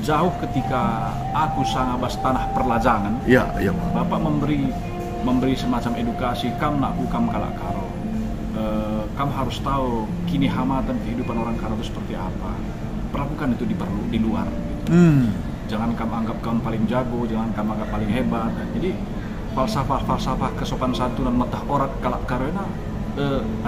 jauh ketika aku sangat tanah perlajangan. Ya, ya Pak. Bapak memberi semacam edukasi, kam nak kam kalak karo. Kamu harus tahu kini hamatan kehidupan orang karo itu seperti apa. Perlakukan itu di luar. Gitu. Jangan kamu anggap kamu paling jago, jangan kamu anggap paling hebat. Jadi falsafah kesopan santunan matah orang kalak karo itu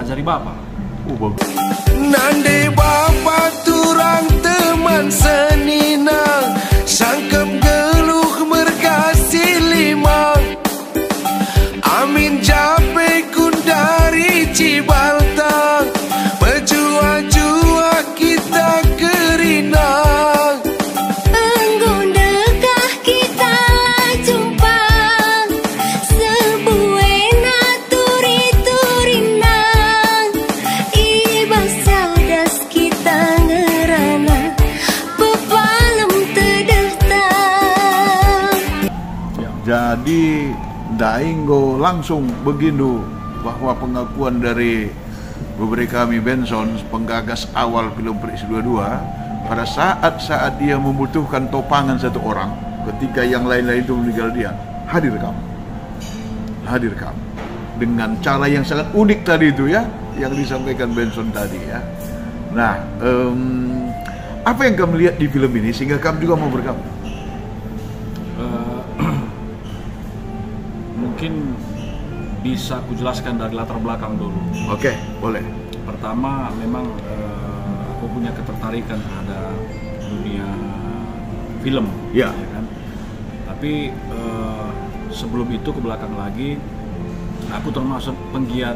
ajari bapak. Bagus. Nande bapa turang teman senina sangkep geluh merkasi lima amin jape kundari Cibaltang pejua-jua kita kerinang Enggundekah kita jumpa sebuena turi-turinang ibas saudas kita ngerana bepalem tedehtang. Jadi Dainggo langsung begitu bahwa pengakuan dari beberapa kami Benson, penggagas awal film Periksi 22, pada saat dia membutuhkan topangan satu orang, ketika yang lain-lain itu meninggal dia, hadir kamu dengan cara yang sangat unik tadi itu ya, yang disampaikan Benson tadi ya. Nah, apa yang kamu lihat di film ini sehingga kamu juga mau bergabung? Mungkin bisa aku jelaskan dari latar belakang dulu. Oke, boleh. Pertama, memang aku punya ketertarikan terhadap dunia film, Ya. kan. Tapi sebelum itu ke belakang lagi, aku termasuk penggiat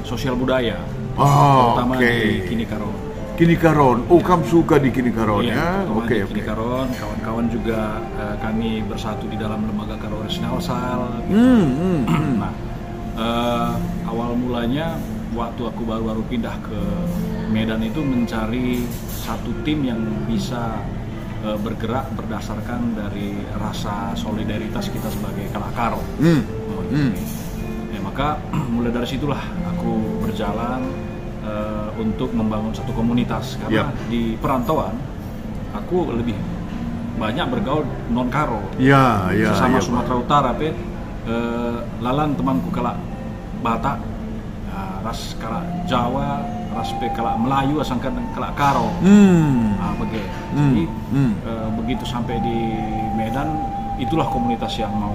sosial budaya, terutama di Kini Karon. Kini Karon, kamu suka di Kini Karon ya? Oke. Kini Karon, kawan-kawan juga kami bersatu di dalam lembaga Karo Orisinal Sal. Nah, awal mulanya waktu aku baru pindah ke Medan itu mencari satu tim yang bisa bergerak berdasarkan dari rasa solidaritas kita sebagai kalak karo. Ya, maka mulai dari situlah aku berjalan untuk membangun satu komunitas karena di perantauan aku lebih banyak bergaul non karo. Sesama Sumatera Utara, lalan temanku kalak Batak, ras kalak Jawa, ras kalak Melayu, asangkan kalak karo. Begitu. Jadi begitu sampai di Medan, itulah komunitas yang mau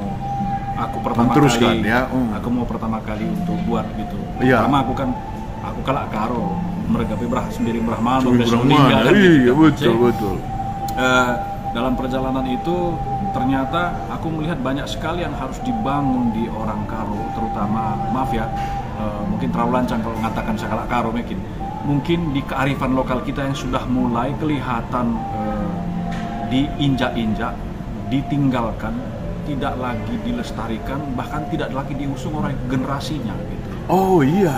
aku pertama kali. Ya. Aku mau pertama kali untuk buat gitu. Pertama aku kalak karo, mereka berah sendiri berahman, iya betul. Dalam perjalanan itu ternyata aku melihat banyak sekali yang harus dibangun di orang karo, terutama mungkin terlalu lancang kalau mengatakan saya kalak karo, mungkin di kearifan lokal kita yang sudah mulai kelihatan diinjak-injak, ditinggalkan, tidak lagi dilestarikan, bahkan tidak lagi diusung oleh generasinya gitu. Iya.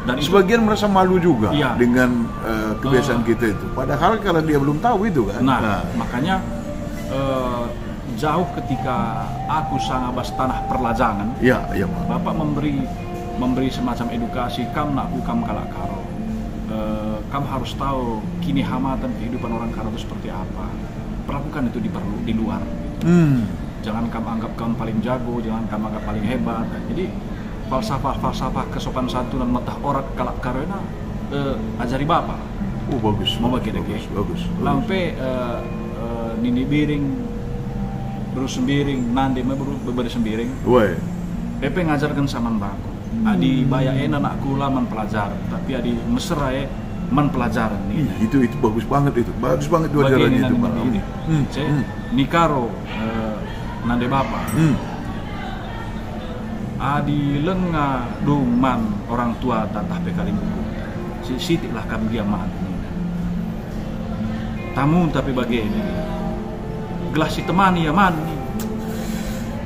Dan sebagian merasa malu juga dengan kebiasaan kita itu. Padahal kalau dia belum tahu itu kan. Nah. Makanya jauh ketika aku sangat tanah perlajangan. Ya, Pak. Bapak memberi semacam edukasi, kam nak kam kalak karo. Kamu harus tahu kini hamatan kehidupan orang karo itu seperti apa. Perlakukan itu di luar. Gitu. Jangan kamu anggap kamu paling jago, jangan kamu anggap paling hebat. Jadi falsafah kesopan santunan matah orang kalak karo itu ajari bapak. Bagus. Mau bagi bagus. Lampe nini biring, beru sembiring, nande berbeda sembiring. Pepe ngajarkan saman baku. Adi baya anak kula man pelajar, tapi adi mesra man pelajaran nih. Itu bagus banget itu. Bagus banget dua jalan itu, Pak. Nikaro nande bapak. Adi lenga duman orang tua tatah pekali buku. Sitiklah kami dia mati. Tamu tapi begini. Gelas si temani ya mani.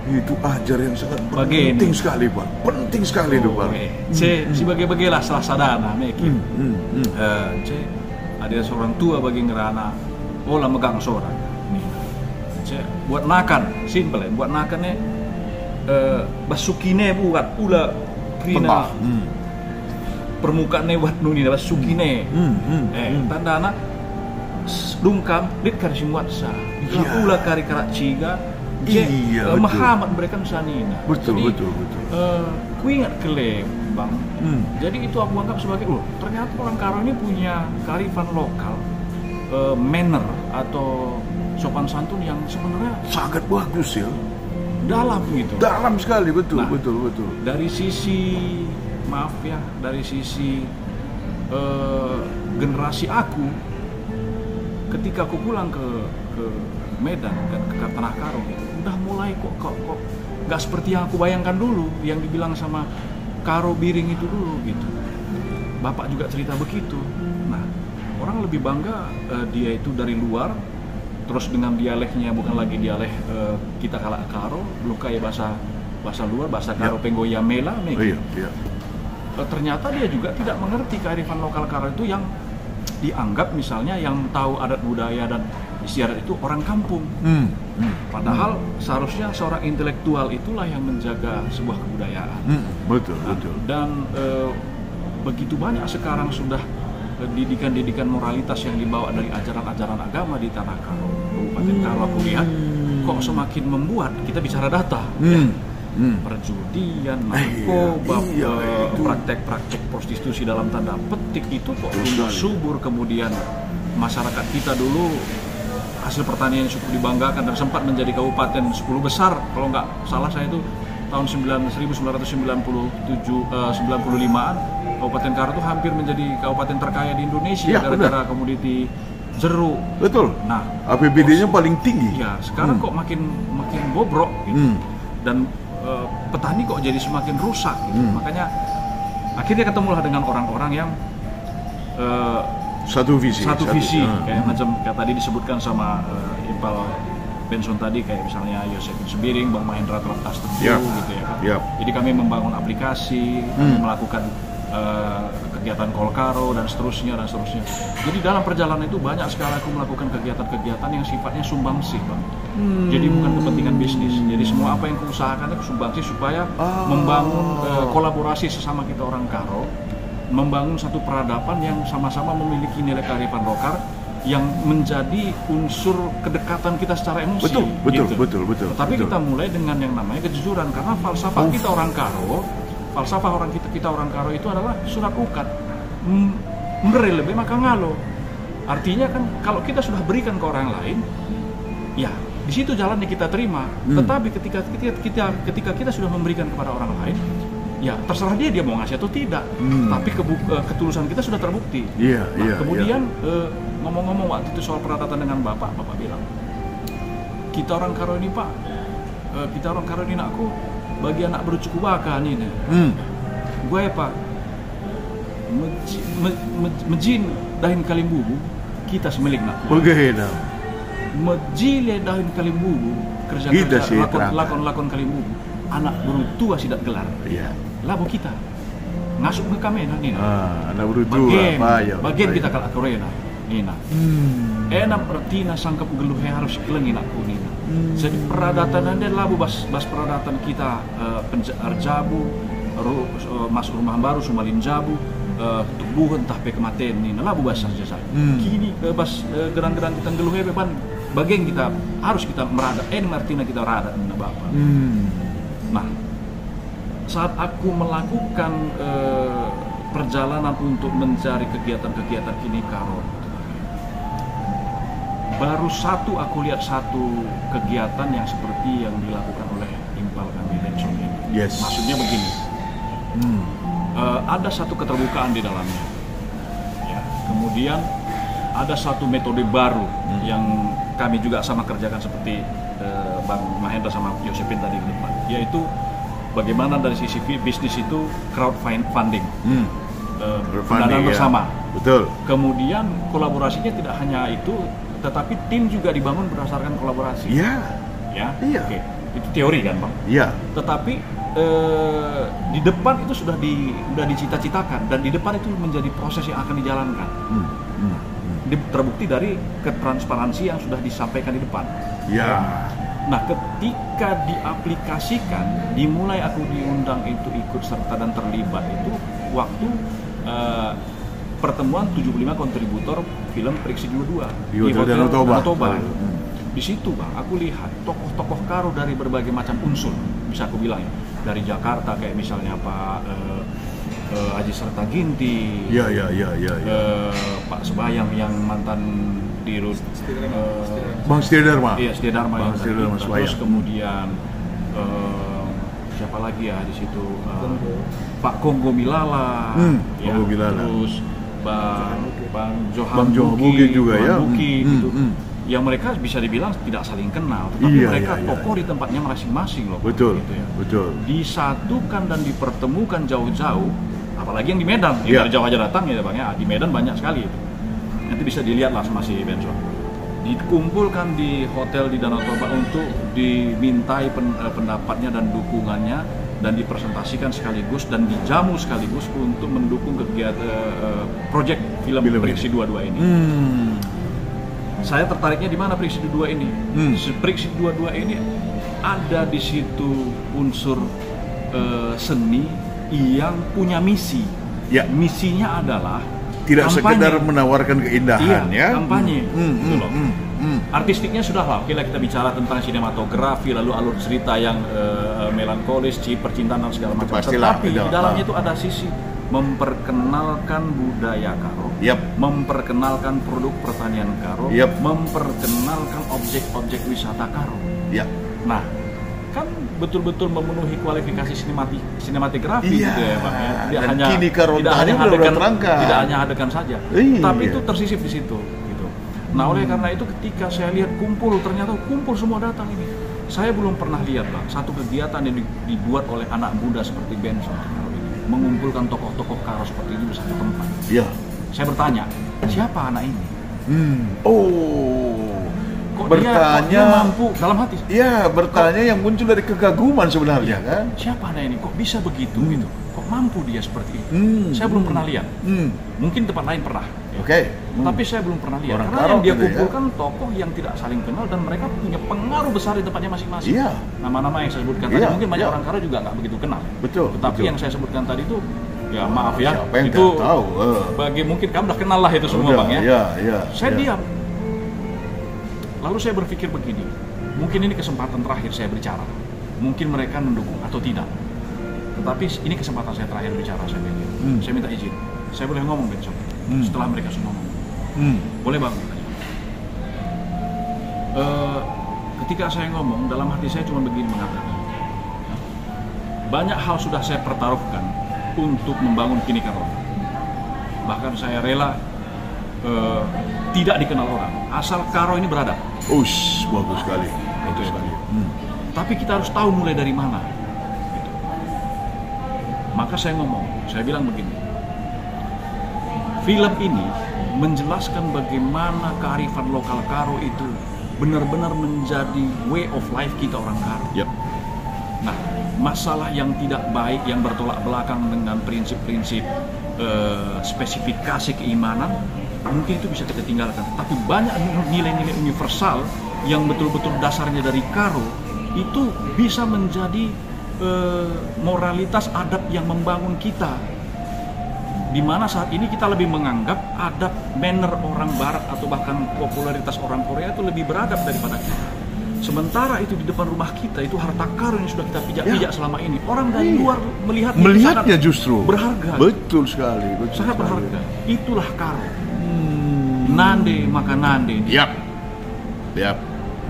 Itu ajar yang sangat penting sekali, Pak. Penting sekali itu, Pak. Si bagai-bagailah salah sadana mekin. Ada seorang tua bagi ngerana. Olah megang seorang. Buat nakan, simple buat nakannya basukine buat pula krina permukaannya buat nuni basukine tanda anak dungkam dit kari simuat sa Iya. ula kari Karachiga Iya, betul. Muhammad mereka nusanina. Betul, Jadi, betul, betul. ku ingat kele bang. Jadi itu aku anggap sebagai ternyata orang Karo ini punya kearifan lokal, manner atau sopan santun yang sebenarnya Sangat bagus ya. dalam gitu. Dalam sekali, betul, Nah. betul. Dari sisi maaf ya, dari sisi generasi aku, ketika aku pulang ke Medan ke Tanah Karo gitu, udah mulai kok nggak seperti yang aku bayangkan dulu, yang dibilang sama Karo Biring itu dulu gitu. Bapak juga cerita begitu. Nah, orang lebih bangga dia itu dari luar, terus dengan dialeknya bukan lagi dialek kita kala Karo, belum kayak bahasa luar, bahasa Karo Penggoya Mela Oh, iya, iya. ternyata dia juga tidak mengerti kearifan lokal Karo itu yang dianggap misalnya yang tahu adat budaya dan istiadat itu orang kampung. Padahal seharusnya seorang intelektual itulah yang menjaga sebuah kebudayaan. Betul, Nah, betul. Dan begitu banyak sekarang sudah didikan-didikan moralitas yang dibawa dari ajaran-ajaran agama di Tanah Karo, Kabupaten Karo. Aku lihat kok semakin membuat kita bicara data. Ya. Perjudian, narkoba, Iya, itu. praktek-praktek prostitusi dalam tanda petik itu kok tumbuh subur. Kemudian masyarakat kita dulu hasil pertanian yang cukup dibanggakan dan sempat menjadi kabupaten 10 besar kalau nggak salah saya itu tahun 1995an Kabupaten Karo itu hampir menjadi kabupaten terkaya di Indonesia Iya, gara-gara komoditi jeruk. Betul. Nah, APBD-nya paling tinggi. ya sekarang kok makin bobrok gitu. Dan petani kok jadi semakin rusak gitu. Makanya akhirnya ketemulah dengan orang-orang yang Satu visi. kayak macam kayak tadi disebutkan sama Impal Benson tadi, kayak misalnya Yosefin Sembiring, Bang Mahendra Astudio Yap. gitu ya kan. Yap. Jadi kami membangun aplikasi, kami melakukan kegiatan Kolkaro dan seterusnya. Jadi dalam perjalanan itu banyak sekali aku melakukan kegiatan-kegiatan yang sifatnya sumbangsih, Bang. Jadi bukan kepentingan bisnis. Jadi semua apa yang kuusahakan itu sumbangsih supaya membangun kolaborasi sesama kita orang Karo, membangun satu peradaban yang sama-sama memiliki nilai kearifan lokal yang menjadi unsur kedekatan kita secara emosi. Betul. Tapi betul. kita mulai dengan yang namanya kejujuran, karena falsafah kita orang Karo, kita orang Karo itu adalah surat ukat, memberi lebih maka ngalo. Artinya kan kalau kita sudah berikan ke orang lain, ya di situ jalannya kita terima. Tetapi ketika kita sudah memberikan kepada orang lain, ya terserah dia mau ngasih atau tidak. Tapi ketulusan kita sudah terbukti. Iya, iya. Kemudian ngomong-ngomong waktu itu soal peradatan dengan bapak bilang, kita orang Karo ini Pak, kita orang Karo ini aku bagi anak bercukup baka nih. Gue Pak, mejin dahin kalimbubu kita semilik nak. Bagaimana? Mejile dahin kalimbubu Kita kerja sih terang. lakon kalimbubu anak berutua sidak gelar. Iya. Labu kita ngasuk ke kamera nih. Anak berdua, bagian kita kalau akurena nina. Enak pertina sangkap geluhe harus kelengi nak kunina. Jadi peradatan anda labu bas peradatan kita Arjabu, masuk rumah baru Sumalin Jabu, tubuh entah pe kematian nina labu bas saja saya. Kini bas gerang-gerang kita geluhe beban bagian kita harus kita meradat. Artinya kita radat nina bapak. Nah, saat aku melakukan perjalanan untuk mencari kegiatan-kegiatan kini Karo, baru aku lihat satu kegiatan yang seperti yang dilakukan oleh Impal kami Benson ini. Yes. Maksudnya begini, ada satu keterbukaan di dalamnya. Ya, kemudian ada satu metode baru yang kami juga sama kerjakan seperti Bang Mahendra sama Yosefin tadi di depan, yaitu bagaimana dari sisi bisnis itu crowdfunding, pendanaan bersama. Betul. Kemudian kolaborasinya tidak hanya itu, tetapi tim juga dibangun berdasarkan kolaborasi. Iya. Ya. Iya. Oke. Itu teori kan, Bang? Iya. Tetapi di depan itu sudah dicita-citakan, dan di depan itu menjadi proses yang akan dijalankan. Terbukti dari ketransparansi yang sudah disampaikan di depan. Ya. Nah, ketika diaplikasikan, dimulai aku diundang itu ikut serta dan terlibat itu waktu pertemuan 75 kontributor film Periksi 22 Di Hotel Danau Toba. Di situ Bang, aku lihat tokoh-tokoh Karo dari berbagai macam unsur, bisa aku bilang ya. Dari Jakarta kayak misalnya Pak Haji Serta Ginti, Iya. Pak Sebayang yang mantan Dirut Bang Setia Dharma. Iya, Setia Dharma Bang yang Setia Dharma terlibat. Sebayang. Terus kemudian siapa lagi ya di situ? Pak Konggo Milala, Konggo Milala. terus Bang Johan Bang Johan Buki juga ya. Buki, gitu. Yang mereka bisa dibilang tidak saling kenal, tetapi Iya, mereka iya. tokoh di tempatnya masing-masing loh. Betul, Gitu ya. betul. Disatukan dan dipertemukan jauh-jauh, apalagi yang di Medan, Iya. yang dari Jawa aja datang ya Bang ya. Di Medan banyak sekali itu. Nanti bisa dilihat lah sama si Benson. Dikumpulkan di hotel di Danau Toba untuk dimintai pendapatnya dan dukungannya, dan dipresentasikan sekaligus dan dijamu sekaligus untuk mendukung kegiatan proyek film Periksi 22 ini. Saya tertariknya di mana Periksi 22 ini? Periksi 22 ini ada di situ unsur seni yang punya misi. Ya. Misinya adalah Tidak kampanye. sekedar menawarkan keindahan Iya, ya. kampanye. Gitu loh. Mm. Artistiknya sudah lah, kita bicara tentang sinematografi, lalu alur cerita yang melankolis, percintaan dan segala macam. Pastilah, Tetapi di tidak. dalamnya itu ada sisi memperkenalkan budaya Karo, Yap. memperkenalkan produk pertanian Karo, Yap. memperkenalkan objek-objek wisata Karo. Ya. Nah, kan betul-betul memenuhi kualifikasi sinematografi Iya. gitu ya Bang ya. Dan kini Karo tidak tadi hanya udah adegan, terangkat. tidak hanya adegan saja, Iya. tapi itu tersisip di situ gitu. Nah, oleh karena itu ketika saya lihat ternyata kumpul semua datang ini. Saya belum pernah lihat Bang satu kegiatan yang dibuat oleh anak muda seperti Benson Karo ini, mengumpulkan tokoh-tokoh Karo seperti ini di satu tempat. Ya. Saya bertanya, siapa anak ini? Oh. Kok Bertanya. dia mampu dalam hati? Ya, bertanya yang muncul dari kekaguman sebenarnya kan. Siapa anak ini? Kok bisa begitu gitu? Kok mampu dia seperti itu? Saya belum pernah lihat. Mungkin tempat lain pernah. Ya. Oke. Tapi saya belum pernah lihat. Orang Karena Karo yang dia gitu ya. kumpulkan tokoh yang tidak saling kenal dan mereka punya pengaruh besar di tempatnya masing-masing. Iya. Nama-nama yang saya sebutkan tadi Iya, mungkin banyak iya. orang Karo juga nggak begitu kenal. Betul, Tetapi betul. yang saya sebutkan tadi itu, ya maaf ya, Siapa yang itu nggak tahu? bagi mungkin kamu udah kenal lah itu semua Udah, Bang ya. Iya. Saya diam. Lalu saya berpikir begini, mungkin ini kesempatan terakhir saya berbicara. Mungkin mereka mendukung atau tidak. Tetapi ini kesempatan saya terakhir bicara, saya pikir. Saya minta izin. Saya boleh ngomong besok setelah mereka semua ngomong. Boleh Bang? Ketika saya ngomong, dalam hati saya cuma begini mengatakan. Banyak hal sudah saya pertaruhkan untuk membangun Kini Karo. Bahkan saya rela tidak dikenal orang, asal Karo ini beradab. Bagus sekali. Itu sekali. Tapi kita harus tahu mulai dari mana. Gitu. Maka saya ngomong, saya bilang begini. Film ini menjelaskan bagaimana kearifan lokal Karo itu benar-benar menjadi way of life kita orang Karo. Yep. Nah, masalah yang tidak baik yang bertolak belakang dengan prinsip-prinsip spesifikasi keimanan mungkin itu bisa kita tinggalkan. Tapi banyak nilai-nilai universal yang betul-betul dasarnya dari Karo itu bisa menjadi moralitas adab yang membangun kita. Di mana saat ini kita lebih menganggap adab manner orang Barat atau bahkan popularitas orang Korea itu lebih beradab daripada kita. Sementara itu di depan rumah kita itu harta Karo yang sudah kita pijak-pijak selama ini. Orang dari luar Melihatnya justru berharga. Betul sekali. Sangat berharga. Itulah Karo. Nande maka nande. Yap.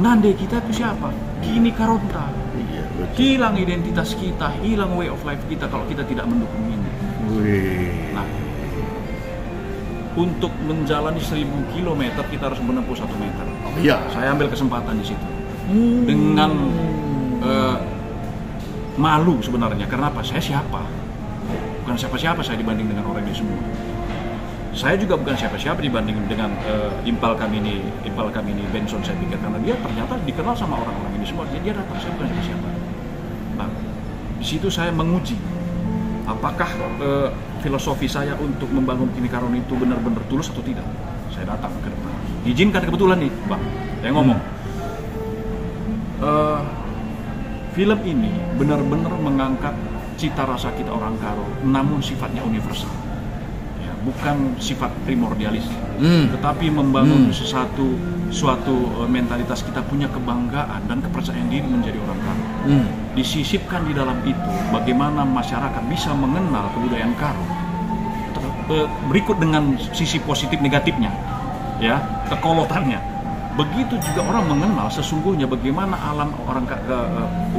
Nande kita itu siapa? Kini Karonta. Iya, betul. Hilang identitas kita, hilang way of life kita kalau kita tidak mendukung ini. Wih. Nah, untuk menjalani 1000 km kita harus menempuh 1 meter. Iya. Saya ambil kesempatan di situ. Dengan malu sebenarnya. Kenapa? Saya siapa? Bukan siapa-siapa saya dibanding dengan orang ini semua. Saya juga bukan siapa-siapa dibanding dengan impal kami ini Benson, saya pikir, karena dia ternyata dikenal sama orang-orang ini semua. Dia datang, saya bukan siapa-siapa. Nah, di situ saya menguji apakah filosofi saya untuk membangun Kini Karo itu benar-benar tulus atau tidak. Saya datang ke depan. Izinkan kebetulan nih, Bang, saya ngomong. Film ini benar-benar mengangkat cita rasa kita orang Karo, namun sifatnya universal. Ya. bukan sifat primordialis, tetapi membangun suatu mentalitas kita punya kebanggaan dan kepercayaan diri menjadi orang Karo. Disisipkan di dalam itu bagaimana masyarakat bisa mengenal kebudayaan Karo. Berikut dengan sisi positif negatifnya, ya, kekolotannya. Begitu juga orang mengenal sesungguhnya bagaimana alam orang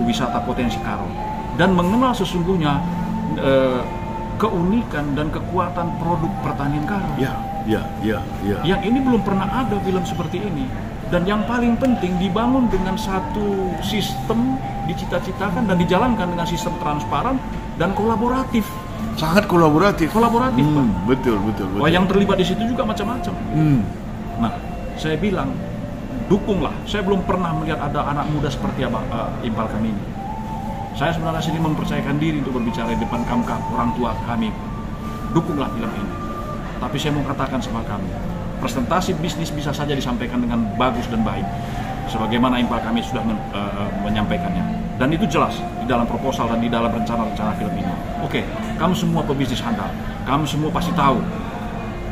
wisata potensi Karo dan mengenal sesungguhnya keunikan dan kekuatan produk pertanian Karo. Ya. Yang ini belum pernah ada film seperti ini. Dan yang paling penting dibangun dengan satu sistem, dicita-citakan dan dijalankan dengan sistem transparan dan kolaboratif. Sangat kolaboratif. Pak. Betul. Wah, yang terlibat di situ juga macam-macam. Nah, saya bilang dukunglah. Saya belum pernah melihat ada anak muda seperti Impal kami ini. Saya sebenarnya sini mempercayakan diri untuk berbicara di depan orang tua kami. Dukunglah film ini. Tapi saya mau katakan sama kami, presentasi bisnis bisa saja disampaikan dengan bagus dan baik, sebagaimana Impal kami sudah menyampaikannya. Dan itu jelas di dalam proposal dan di dalam rencana-rencana film ini. Oke, kamu semua pebisnis handal, kamu semua pasti tahu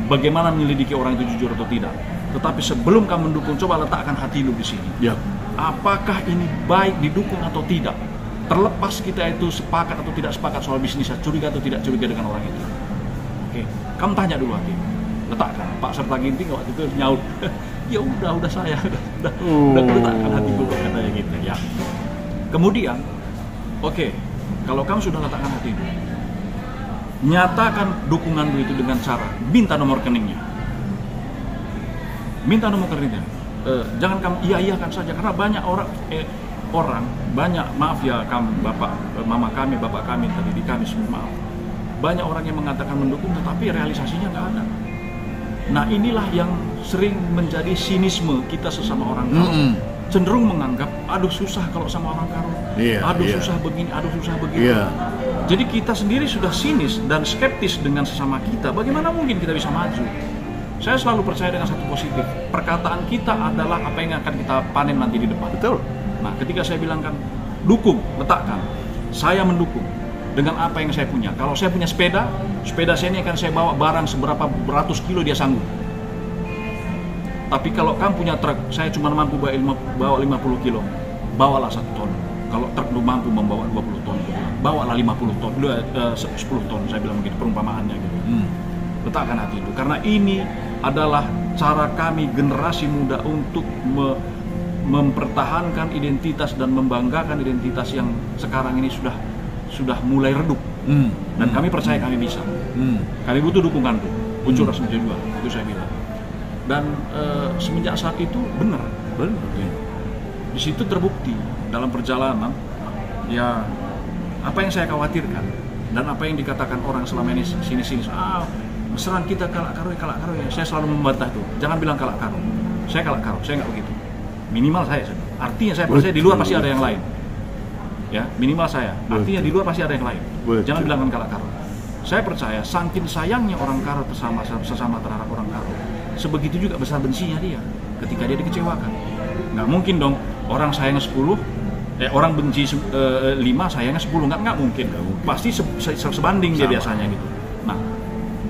bagaimana menyelidiki orang itu jujur atau tidak. Tetapi sebelum kamu mendukung, coba letakkan hati lu di sini. Ya. Apakah ini baik didukung atau tidak? Terlepas kita itu sepakat atau tidak sepakat soal bisnisnya, curiga atau tidak curiga dengan orang itu. Oke, kamu tanya dulu hati. Letakkan. Pak Serta Ginting waktu itu nyaut. Ya udah saya udah letakkan hati gue katanya gitu ya. Kemudian, oke, kalau kamu sudah letakkan hati itu, nyatakan dukungan itu dengan cara minta nomor rekeningnya. Minta nomor rekeningnya. Jangan kamu iya-iyakan saja karena banyak orang banyak, maaf ya kamu bapak mama kami, bapak kami, pendidik kami semua, maaf. Banyak orang yang mengatakan mendukung tetapi realisasinya nggak ada. Nah, inilah yang sering menjadi sinisme kita sesama orang Karo. Cenderung menganggap aduh susah kalau sama orang Karo. Susah begini, aduh susah begini. Jadi kita sendiri sudah sinis dan skeptis dengan sesama kita. Bagaimana mungkin kita bisa maju? Saya selalu percaya dengan satu positif. Perkataan kita adalah apa yang akan kita panen nanti di depan. Betul. Nah, ketika saya bilangkan dukung, letakkan, saya mendukung dengan apa yang saya punya. Kalau saya punya sepeda saya ini akan saya bawa barang seberapa beratus kilo dia sanggup. Tapi kalau kamu punya truk, saya cuma mampu bawa 50 kilo, bawalah 1 ton. Kalau truk lu mampu membawa 20 ton, bawalah 50 ton, 10 ton, saya bilang begitu perumpamaannya gitu. Letakkan hati itu, karena ini adalah cara kami generasi muda untuk mempertahankan identitas dan membanggakan identitas yang sekarang ini sudah mulai redup. Dan kami percaya kami bisa. Kami butuh dukungan tuh. Unsur resmi juga, itu saya bilang. Dan semenjak saat itu benar. Ya. Di situ terbukti dalam perjalanan ya apa yang saya khawatirkan dan apa yang dikatakan orang selama ini sini serang kita kalak karo ya. Saya selalu membantah tuh. Jangan bilang kalak karo. Saya kalak karo, saya nggak begitu. Minimal saya. Artinya saya percaya di luar pasti ada yang lain. Ya, minimal saya. Artinya di luar pasti ada yang lain. Jangan bilangkan kalak karo. Saya percaya saking sayangnya orang Karo sesama terhadap orang Karo, sebegitu juga besar bencinya dia ketika dia dikecewakan. Nggak mungkin dong orang sayang 10, orang benci 5, sayangnya 10. Nggak mungkin. Pasti sebanding dia biasanya gitu. Nah,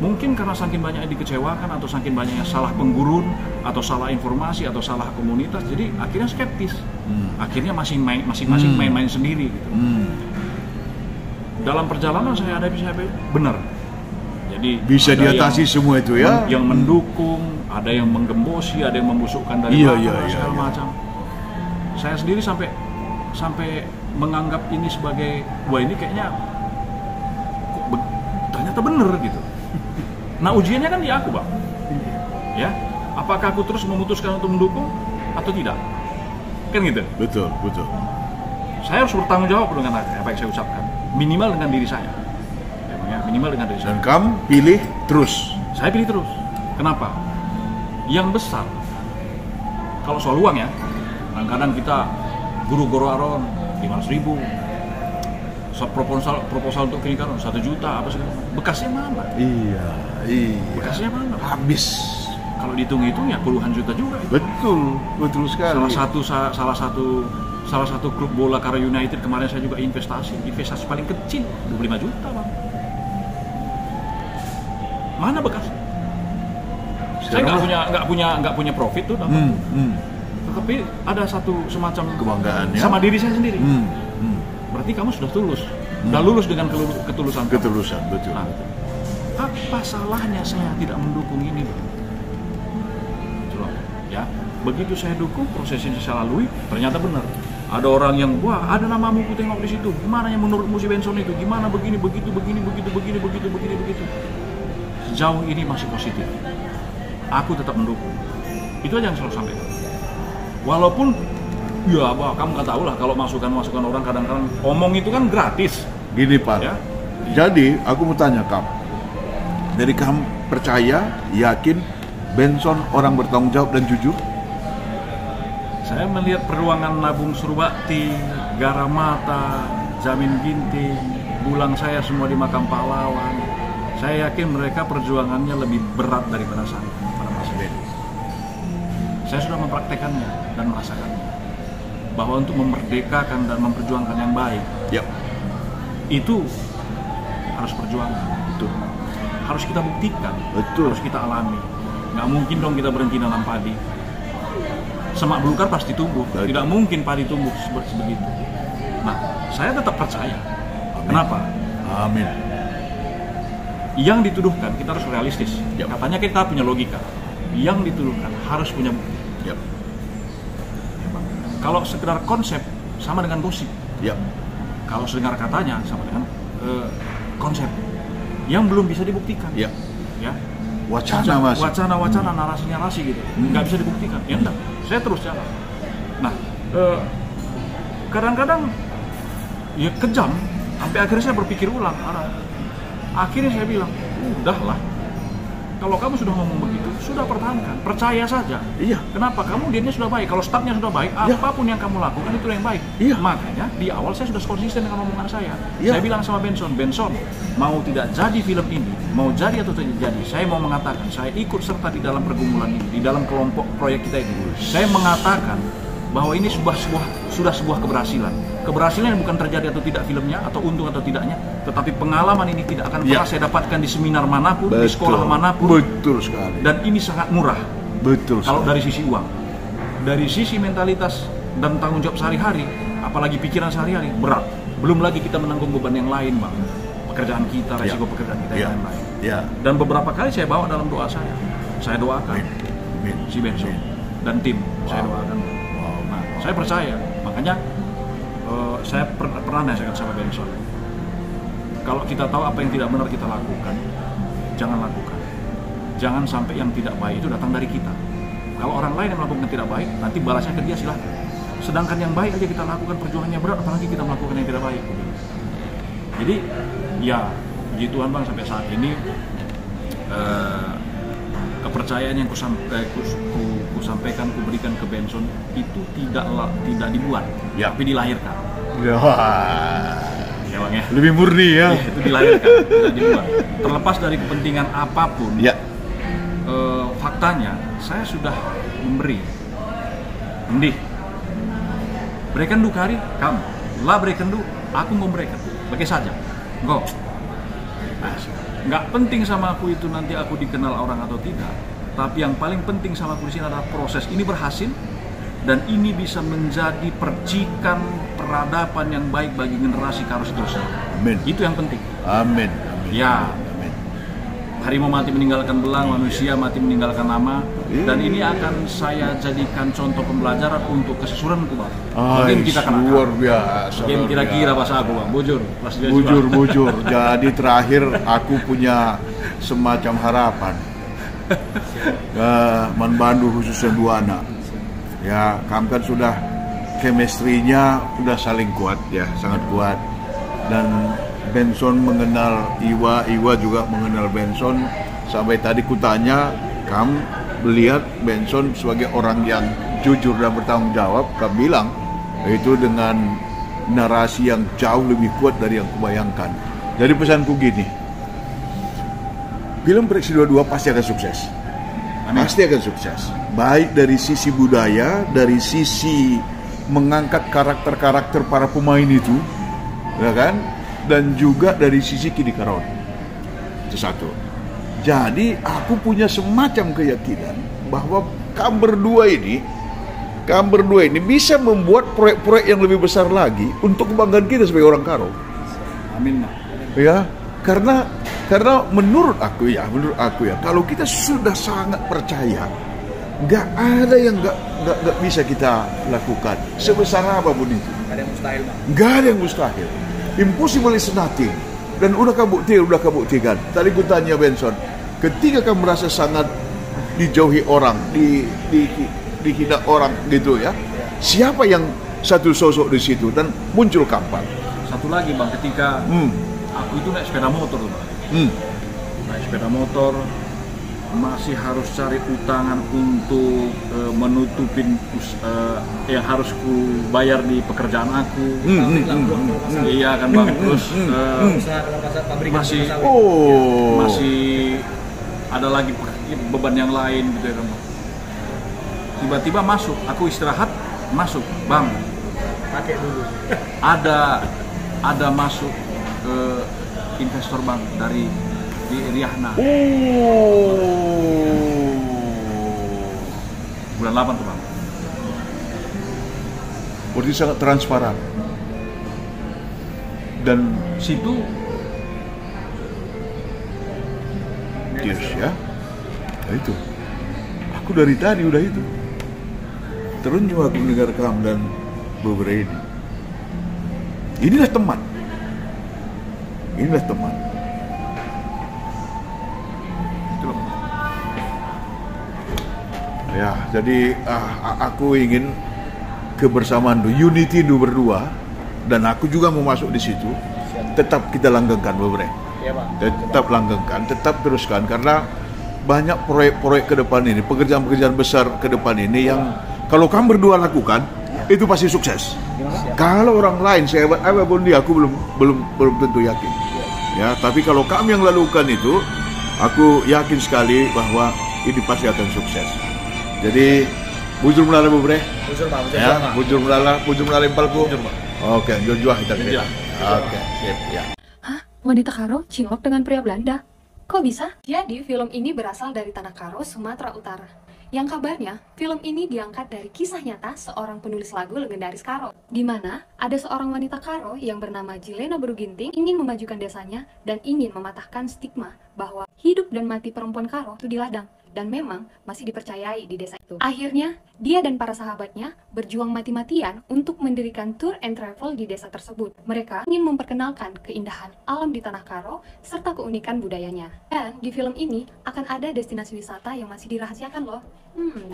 mungkin karena saking banyaknya dikecewakan atau saking banyaknya salah penggurun atau salah informasi atau salah komunitas, jadi akhirnya skeptis. Akhirnya masing-masing main-main sendiri gitu. Dalam perjalanan saya benar. Jadi bisa diatasi semua itu ya. Yang mendukung, ada yang menggembosi, ada yang membusukkan dari segala macam. Saya sendiri sampai menganggap ini sebagai wah ini kayaknya ternyata benar gitu. Nah, ujiannya kan di aku, Bang. Ya, apakah aku terus memutuskan untuk mendukung atau tidak? Kan gitu. Betul. Saya harus bertanggung jawab dengan apa yang saya ucapkan. Minimal dengan diri saya. Ya, minimal dengan diri saya. Dan kamu pilih terus. Saya pilih terus. Kenapa? Yang besar. Kalau soal uang ya, kadang-kadang kita guru-guru aron 500.000. Proposal untuk Kini-Karo 1 juta apa segala. Bekasnya mana? Iya. Bekasnya mana? Habis. Kalau dihitung-hitung ya puluhan juta juga. Betul sekali. Salah satu klub bola Karo United kemarin saya juga investasi paling kecil 25 juta, Bang. Mana bekas? Saya nggak punya profit tuh dapat. Tetapi ada satu semacam Kebanggaan, ya? sama diri saya sendiri. Berarti kamu sudah tulus, sudah lulus dengan ketulusan. Ketulusan, betul. Nah, apa salahnya saya tidak mendukung ini? Coba, ya. Begitu saya dukung, prosesnya saya lalui, ternyata benar. Ada orang yang, wah, ada namamu ku tengok di situ. Gimana yang menurutmu si Benson itu? Gimana begini, begitu. Sejauh ini masih positif. Aku tetap mendukung. Itu aja yang selalu sampaikan. Walaupun, ya, kamu nggak tahu lah kalau masukan orang kadang-kadang omong itu kan gratis. Gini Pak, Ya. jadi aku mau tanya kamu, dari kamu percaya, yakin Benson orang bertanggung jawab dan jujur? Saya melihat peruangan Nabung Surbakti, Garamata, Jamin Ginting, Bulang saya semua di Makam Pahlawan. Saya yakin mereka perjuangannya lebih berat daripada saya pada masa itu. Saya sudah mempraktekannya dan merasakannya. Bahwa untuk memerdekakan dan memperjuangkan yang baik, Ya. itu harus perjuangan. Betul. Harus kita buktikan, Betul. harus kita alami. Nggak mungkin dong kita berhenti nanam padi. Semak belukar pasti tumbuh. Betul. Tidak mungkin padi tumbuh sebegitu. Nah, saya tetap percaya. Amin. Kenapa? Amin. Yang dituduhkan kita harus realistis. Yap. Katanya kita punya logika. Yang dituduhkan harus punya bukti. Ya. Kalau sekedar konsep sama dengan gosip. Ya. Kalau sedengar katanya sama dengan konsep yang belum bisa dibuktikan. Ya. Ya. Wacana masih. Wacana, narasi gitu. Nggak bisa dibuktikan. Ya enggak. Saya terus jalan. Nah, kadang-kadang ya kejam. Sampai akhirnya saya berpikir ulang. Akhirnya saya bilang, udahlah. Kalau kamu sudah ngomong begitu, sudah pertahankan. Percaya saja. Iya. Kenapa? Kamu dianya sudah baik. Kalau startnya sudah baik, Iya. apapun yang kamu lakukan itu yang baik. Iya. Makanya di awal saya sudah konsisten dengan omongan saya. Iya. Saya bilang sama Benson, mau tidak jadi film ini, mau jadi atau tidak jadi, saya mau mengatakan, saya ikut serta di dalam pergumulan ini, di dalam kelompok proyek kita ini. Saya mengatakan bahwa ini sudah sebuah keberhasilan. Keberhasilan yang bukan terjadi atau tidak filmnya, atau untung atau tidaknya, tetapi pengalaman ini tidak akan pernah saya dapatkan di seminar manapun, di sekolah manapun. Betul sekali. Dan ini sangat murah. Betul Kalau sekali. dari sisi uang, dari sisi mentalitas dan tanggung jawab sehari-hari, apalagi pikiran sehari-hari, berat. Belum lagi kita menanggung beban yang lain, Bang. Pekerjaan kita, resiko pekerjaan kita yang lain-lain. Ya. Dan beberapa kali saya bawa dalam doa saya. Saya doakan Amin. si Benson dan tim. Saya doakan. Nah, saya percaya. Makanya saya pernah nasihatkan sama Benson. Kalau kita tahu apa yang tidak benar kita lakukan, jangan lakukan. Jangan sampai yang tidak baik itu datang dari kita. Kalau orang lain yang melakukan yang tidak baik, nanti balasnya ke dia, silahkan. Sedangkan yang baik aja kita lakukan, perjuangannya berat, apalagi kita melakukan yang tidak baik. Jadi, ya, gituan Bang sampai saat ini. Kepercayaan yang kusampaikan, kuberikan ke Benson itu tidak dibuat, tapi dilahirkan. Ya. Ya Bang ya. Lebih murni ya. Itu dilahirkan, tidak dibuat. Terlepas dari kepentingan apapun. Ya. Faktanya saya sudah memberi. Endi. Berikan du kari kamu. Lah berikan du, aku memberikan. Bagi saja. Go. Nah, nggak penting sama aku itu nanti aku dikenal orang atau tidak. Tapi yang paling penting sama aku di sini adalah proses ini berhasil dan ini bisa menjadi percikan peradaban yang baik bagi generasi karo seterusnya. Amin. Itu yang penting. Amin. Ya. Amin. Harimau mati meninggalkan belang, manusia mati meninggalkan nama, dan ini akan saya jadikan contoh pembelajaran untuk kesesuranku, Bang. Mungkin kita akan luar biasa. mungkin kira-kira bahasa aku, Bang. Bujur. Bujur. Jadi terakhir aku punya semacam harapan. Manbandu khususnya dua anak. Ya, kamu kan sudah chemistry-nya sudah saling kuat ya, sangat kuat. Dan Benson mengenal Iwa, Iwa juga mengenal Benson. Sampai tadi kutanya, kamu melihat Benson sebagai orang yang jujur dan bertanggung jawab. Kamu bilang itu dengan narasi yang jauh lebih kuat dari yang kubayangkan. Jadi pesanku gini, film Prediksi 22 pasti akan sukses. Pasti akan sukses. Baik dari sisi budaya, dari sisi mengangkat karakter-karakter para pemain itu, ya kan? Dan juga dari sisi Kidi Karon. Itu satu. Jadi aku punya semacam keyakinan bahwa kami berdua ini bisa membuat proyek-proyek yang lebih besar lagi untuk kebanggaan kita sebagai orang Karo. Amin, Mak. Ya, karena menurut aku ya, kalau kita sudah sangat percaya, nggak ada yang nggak bisa kita lakukan sebesar apapun itu. Nggak ada yang mustahil, Mak. Nggak ada yang mustahil. Impossible is nothing. Dan udah kamu buktikan. Tadi ku tanya Benson, ketika kamu merasa sangat dijauhi orang, dihina orang gitu ya, siapa yang satu sosok di situ dan muncul kapan? Satu lagi, Bang, ketika aku itu naik sepeda motor tuh, Bang. Naik sepeda motor masih harus cari utangan untuk menutupin yang harus ku bayar di pekerjaan aku. Iya kan, Bang. Terus masih ada lagi beban yang lain gitu ya kan, Bang. Tiba-tiba masuk, aku istirahat, masuk, Bang. Pakai dulu. Ada masuk investor, Bang, dari di Riahna. Bulan 8 tuh, Bang. Berarti sangat transparan. Dan Situ yes ya. Nah itu. Aku dari tadi udah itu. Terenyuh aku mendengar kamu dan beberapa ini. Inilah teman. itu loh. Ya, jadi aku ingin kebersamaan unity berdua, dan aku juga mau masuk di situ. Tetap kita langgengkan beberapa. Iya, Bang. Tetap langgengkan, tetap teruskan, karena banyak proyek-proyek ke depan ini, pekerjaan-pekerjaan besar ke depan ini yang kalau kamu berdua lakukan itu pasti sukses. Kalau orang lain sehebat apapun dia, aku belum tentu yakin. Ya, tapi kalau kami yang lakukan itu, aku yakin sekali bahwa ini pasti akan sukses. Jadi bujur melala bebre. Bujur melala impalku. Oke, jual kita. Oke, sip ya. Hah? Wanita Karo cinlok dengan pria Belanda? Kok bisa? Jadi film ini berasal dari Tanah Karo, Sumatera Utara. Yang kabarnya, film ini diangkat dari kisah nyata seorang penulis lagu legendaris Karo, di mana ada seorang wanita Karo yang bernama Jelena Beruginting ingin memajukan desanya dan ingin mematahkan stigma bahwa hidup dan mati perempuan Karo itu di ladang, dan memang masih dipercayai di desa itu. Akhirnya, dia dan para sahabatnya berjuang mati-matian untuk mendirikan tour and travel di desa tersebut. Mereka ingin memperkenalkan keindahan alam di Tanah Karo serta keunikan budayanya. Dan di film ini akan ada destinasi wisata yang masih dirahasiakan loh.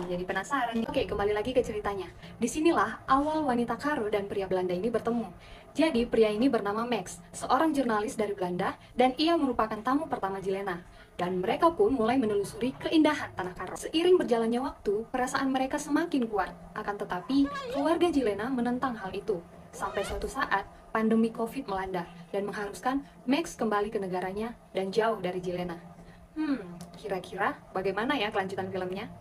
Jadi penasaran. Oke, kembali lagi ke ceritanya. Disinilah awal wanita Karo dan pria Belanda ini bertemu. Jadi pria ini bernama Max, seorang jurnalis dari Belanda, dan ia merupakan tamu pertama Jelena. Dan mereka pun mulai menelusuri keindahan Tanah Karo. Seiring berjalannya waktu, perasaan mereka semakin kuat. Akan tetapi, keluarga Jelena menentang hal itu. Sampai suatu saat, pandemi COVID melanda dan mengharuskan Max kembali ke negaranya dan jauh dari Jelena. Kira-kira bagaimana ya kelanjutan filmnya?